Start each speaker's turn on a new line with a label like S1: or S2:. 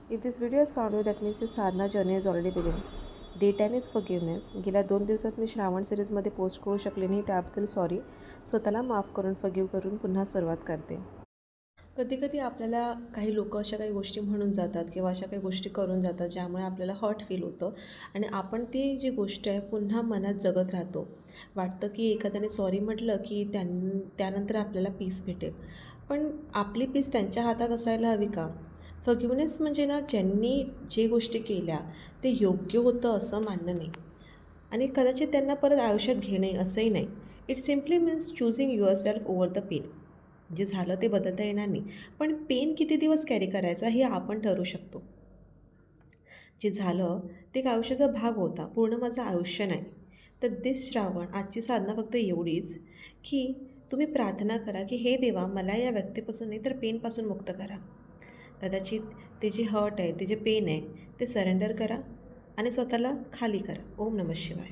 S1: If this video has found you, that means your sadhana journey has already begun. Day 10 is forgiveness. गेल्या 2 दिवसात मी श्रावण सिरीजमध्ये post करू शकले नाही, त्याबद्दल सॉरी. स्वतःला माफ करून फॉरगिव्ह करून पुन्हा सुरुवात करते. कधीकधी आपल्याला काही लोक अशा काही गोष्टी म्हणून जातात किंवा अशा काही गोष्टी करून जातात ज्यामुळे आपल्याला हर्ट फील होतं आणि आपण ती जी गोष्ट आहे पुन्हा मनात जगत राहतो. वाटतं की एखाद्याने सॉरी म्हटलं की त्यानंतर आपल्याला पीस भेटेल. पण आपली पीस त्यांच्या हातात असायला हवी का? फॉरगिव्हनेस म्हणजे ना, ज्यांनी जे गोष्टी केल्या ते योग्य होतं असं मानणं नाही आणि कदाचित त्यांना परत आयुष्यात घेणे असंही नाही. It simply means choosing yourself over the pain. जे झालं ते बदलता येणार नाही, पण पेन किती दिवस कॅरी करायचा हे आपण ठरवू शकतो. जे झालं ते एक आयुष्याचा भाग होता, पूर्ण माझं आयुष्य नाही. तर दिस श्रावण आजची साधना फक्त एवढीच, की तुम्ही प्रार्थना करा की हे देवा, मला या व्यक्तीपासून नाही तर पेनपासून मुक्त करा. कदाचित ते जे हर्ट आहे, ते जे पेन आहे, ते सरेंडर करा आणि स्वतःला खाली करा. ओम नमः शिवाय.